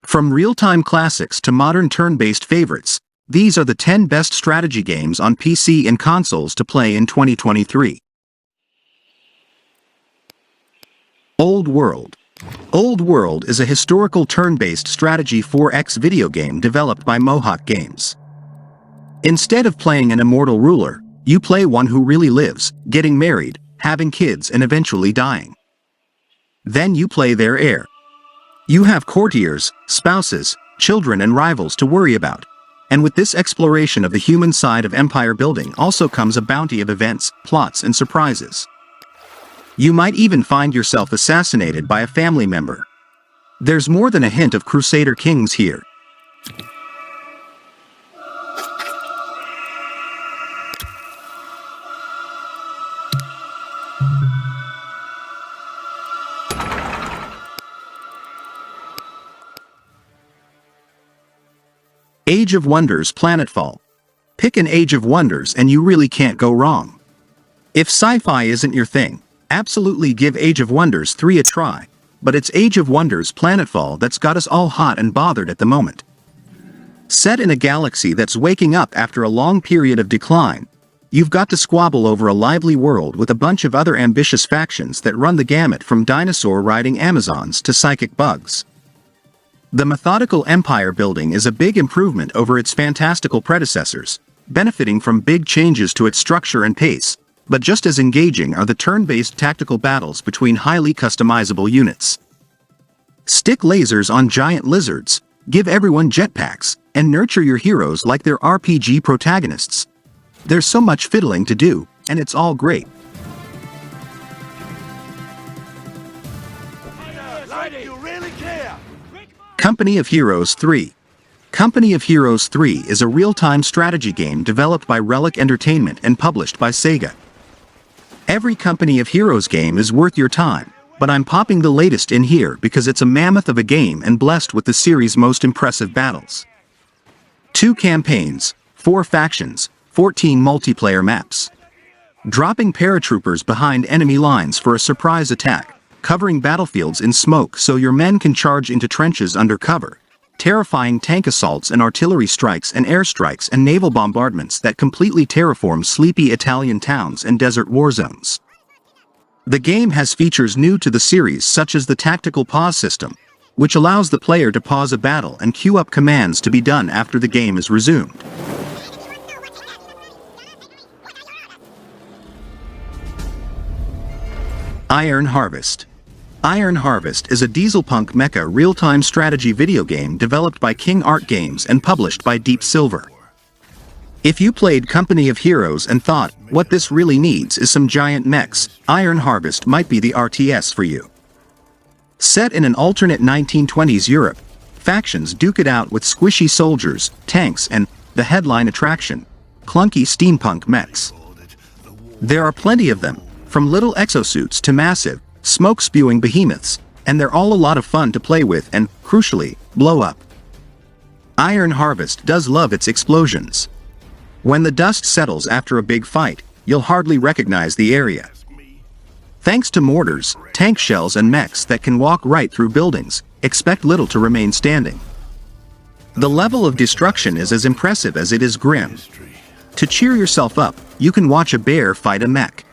From real-time classics to modern turn-based favorites, these are the 10 best strategy games on PC and consoles to play in 2023. Old World. Old World is a historical turn-based strategy 4X video game developed by Mohawk Games. Instead of playing an immortal ruler, you play one who really lives, getting married, having kids and eventually dying. Then you play their heir. You have courtiers, spouses, children and rivals to worry about. And with this exploration of the human side of empire building also comes a bounty of events, plots and surprises. You might even find yourself assassinated by a family member. There's more than a hint of Crusader Kings here. Age of Wonders Planetfall. Pick an Age of Wonders and you really can't go wrong. If sci-fi isn't your thing, absolutely give Age of Wonders 3 a try, but it's Age of Wonders Planetfall that's got us all hot and bothered at the moment. Set in a galaxy that's waking up after a long period of decline, you've got to squabble over a lively world with a bunch of other ambitious factions that run the gamut from dinosaur-riding Amazons to psychic bugs. The methodical empire building is a big improvement over its fantastical predecessors, benefiting from big changes to its structure and pace, but just as engaging are the turn-based tactical battles between highly customizable units. Stick lasers on giant lizards, give everyone jetpacks, and nurture your heroes like they're RPG protagonists. There's so much fiddling to do, and it's all great. Company of Heroes 3. Company of Heroes 3 is a real-time strategy game developed by Relic Entertainment and published by Sega. Every Company of Heroes game is worth your time, but I'm popping the latest in here because it's a mammoth of a game and blessed with the series' most impressive battles. 2 campaigns, 4 factions, 14 multiplayer maps. Dropping paratroopers behind enemy lines for a surprise attack, covering battlefields in smoke so your men can charge into trenches under cover, terrifying tank assaults and artillery strikes and airstrikes and naval bombardments that completely terraform sleepy Italian towns and desert war zones. The game has features new to the series such as the tactical pause system, which allows the player to pause a battle and queue up commands to be done after the game is resumed. Iron Harvest. Iron Harvest is a dieselpunk mecha real-time strategy video game developed by King Art Games and published by Deep Silver. If you played Company of Heroes and thought, what this really needs is some giant mechs, Iron Harvest might be the RTS for you. Set in an alternate 1920s Europe, factions duke it out with squishy soldiers, tanks and, the headline attraction, clunky steampunk mechs. There are plenty of them, from little exosuits to massive, smoke-spewing behemoths, and they're all a lot of fun to play with and, crucially, blow up. Iron Harvest does love its explosions. When the dust settles after a big fight, you'll hardly recognize the area. Thanks to mortars, tank shells and mechs that can walk right through buildings, expect little to remain standing. The level of destruction is as impressive as it is grim. To cheer yourself up, you can watch a bear fight a mech.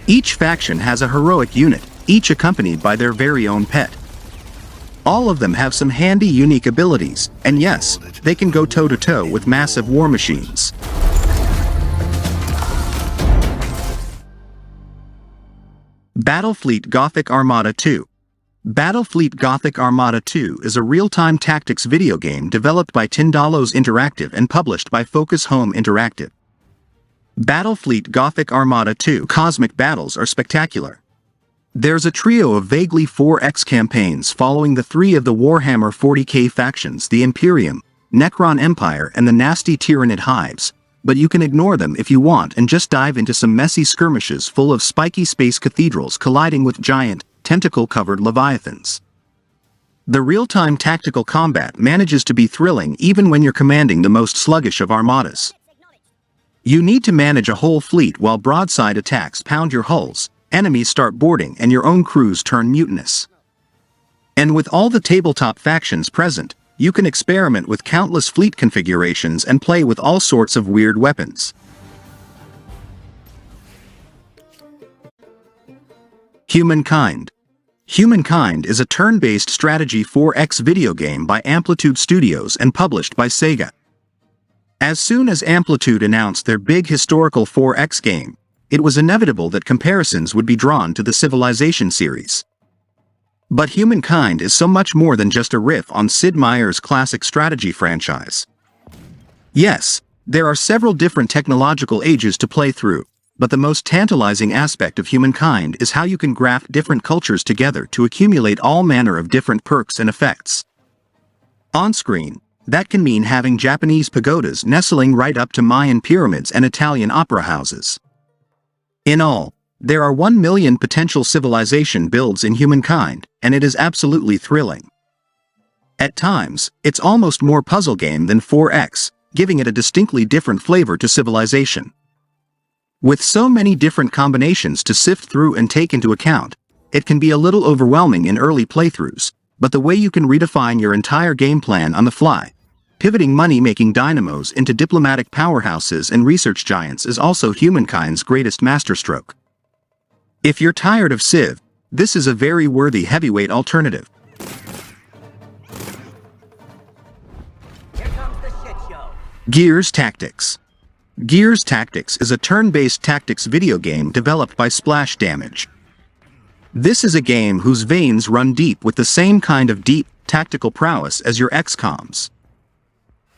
Each faction has a heroic unit, each accompanied by their very own pet. All of them have some handy unique abilities, and yes, they can go toe-to-toe with massive war machines. Battlefleet Gothic Armada 2. Battlefleet Gothic Armada 2 is a real-time tactics video game developed by Tindalos Interactive and published by Focus Home Interactive. Battlefleet Gothic Armada 2 cosmic battles are spectacular. There's a trio of vaguely 4X campaigns following the 3 of the Warhammer 40k factions, the Imperium, Necron Empire and the nasty Tyranid Hives, but you can ignore them if you want and just dive into some messy skirmishes full of spiky space cathedrals colliding with giant, tentacle-covered leviathans. The real-time tactical combat manages to be thrilling even when you're commanding the most sluggish of armadas. You need to manage a whole fleet while broadside attacks pound your hulls, enemies start boarding and your own crews turn mutinous. And with all the tabletop factions present, you can experiment with countless fleet configurations and play with all sorts of weird weapons. Humankind. Humankind is a turn-based strategy 4X video game by Amplitude Studios and published by Sega. As soon as Amplitude announced their big historical 4X game, it was inevitable that comparisons would be drawn to the Civilization series. But Humankind is so much more than just a riff on Sid Meier's classic strategy franchise. Yes, there are several different technological ages to play through, but the most tantalizing aspect of Humankind is how you can graft different cultures together to accumulate all manner of different perks and effects. On-screen, that can mean having Japanese pagodas nestling right up to Mayan pyramids and Italian opera houses. In all, there are 1 million potential civilization builds in Humankind, and it is absolutely thrilling. At times, it's almost more puzzle game than 4X, giving it a distinctly different flavor to Civilization. With so many different combinations to sift through and take into account, it can be a little overwhelming in early playthroughs, but the way you can redefine your entire game plan on the fly, pivoting money-making dynamos into diplomatic powerhouses and research giants is also Humankind's greatest masterstroke. If you're tired of Civ, this is a very worthy heavyweight alternative. Here comes the shit show. Gears Tactics. Gears Tactics is a turn-based tactics video game developed by Splash Damage. This is a game whose veins run deep with the same kind of deep, tactical prowess as your XCOMs.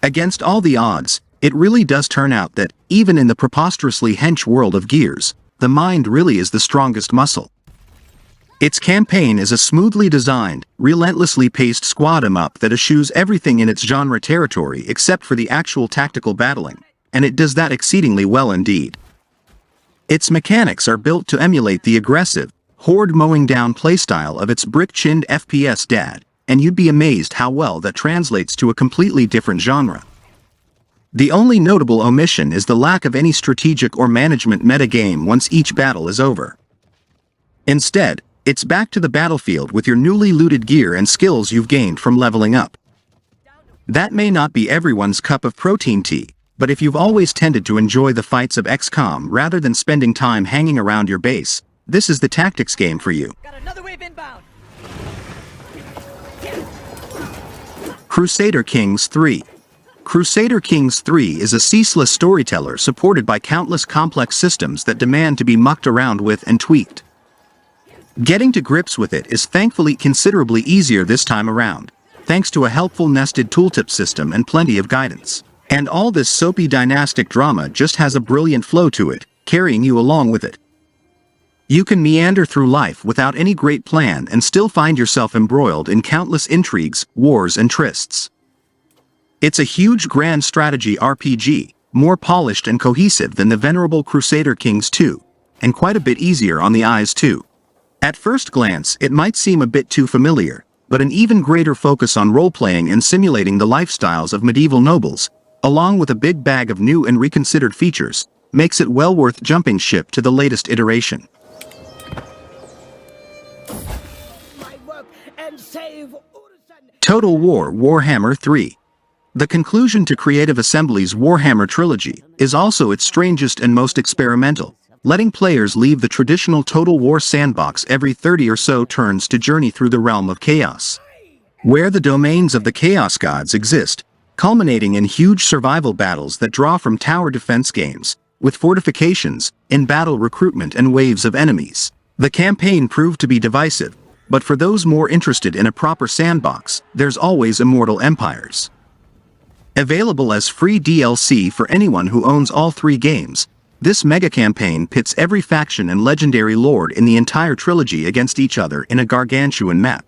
Against all the odds, it really does turn out that, even in the preposterously hench world of Gears, the mind really is the strongest muscle. Its campaign is a smoothly designed, relentlessly paced squad 'em up that eschews everything in its genre territory except for the actual tactical battling, and it does that exceedingly well indeed. Its mechanics are built to emulate the aggressive, horde-mowing-down playstyle of its brick-chinned FPS dad, and you'd be amazed how well that translates to a completely different genre. The only notable omission is the lack of any strategic or management metagame once each battle is over. Instead, it's back to the battlefield with your newly looted gear and skills you've gained from leveling up. That may not be everyone's cup of protein tea, but if you've always tended to enjoy the fights of XCOM rather than spending time hanging around your base, this is the tactics game for you. Got another wave inbound. Crusader Kings 3. Crusader Kings 3 is a ceaseless storyteller supported by countless complex systems that demand to be mucked around with and tweaked. Getting to grips with it is thankfully considerably easier this time around, thanks to a helpful nested tooltip system and plenty of guidance. And all this soapy dynastic drama just has a brilliant flow to it, carrying you along with it. You can meander through life without any great plan and still find yourself embroiled in countless intrigues, wars and trysts. It's a huge grand strategy RPG, more polished and cohesive than the venerable Crusader Kings 2, and quite a bit easier on the eyes too. At first glance, it might seem a bit too familiar, but an even greater focus on role-playing and simulating the lifestyles of medieval nobles, along with a big bag of new and reconsidered features, makes it well worth jumping ship to the latest iteration. Total War Warhammer 3. The conclusion to Creative Assembly's Warhammer trilogy is also its strangest and most experimental, letting players leave the traditional Total War sandbox every 30 or so turns to journey through the realm of chaos, where the domains of the Chaos Gods exist, culminating in huge survival battles that draw from tower defense games, with fortifications, in-battle recruitment and waves of enemies. The campaign proved to be divisive, but for those more interested in a proper sandbox, there's always Immortal Empires. Available as free DLC for anyone who owns all 3 games, this mega-campaign pits every faction and legendary lord in the entire trilogy against each other in a gargantuan map.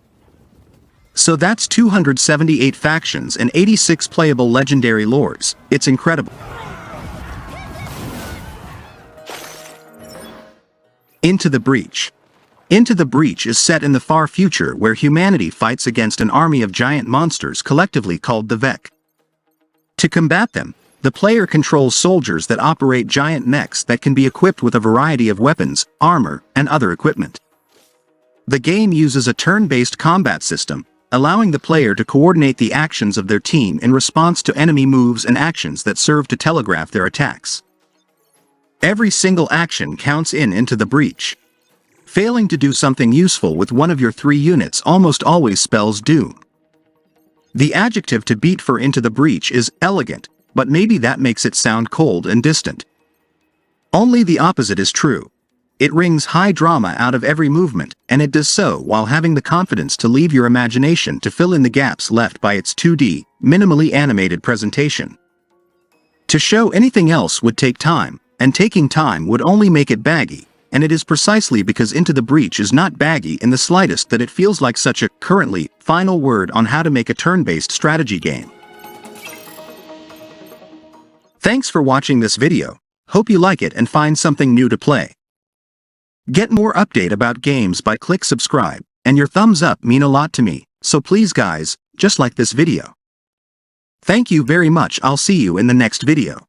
So that's 278 factions and 86 playable legendary lords. It's incredible. Into the Breach. Into the Breach is set in the far future where humanity fights against an army of giant monsters collectively called the Vec. To combat them, the player controls soldiers that operate giant mechs that can be equipped with a variety of weapons, armor, and other equipment. The game uses a turn-based combat system, allowing the player to coordinate the actions of their team in response to enemy moves and actions that serve to telegraph their attacks. Every single action counts into the breach. Failing to do something useful with one of your 3 units almost always spells doom. The adjective to beat for Into the Breach is elegant, but maybe that makes it sound cold and distant. Only the opposite is true. It wrings high drama out of every movement, and it does so while having the confidence to leave your imagination to fill in the gaps left by its 2D, minimally animated presentation. To show anything else would take time, and taking time would only make it baggy, and it is precisely because Into the Breach is not baggy in the slightest that it feels like such a, currently, final word on how to make a turn-based strategy game. Thanks for watching this video. Hope you like it and find something new to play. Get more update about games by click subscribe, and your thumbs up mean a lot to me, so please guys, just like this video. Thank you very much. I'll see you in the next video.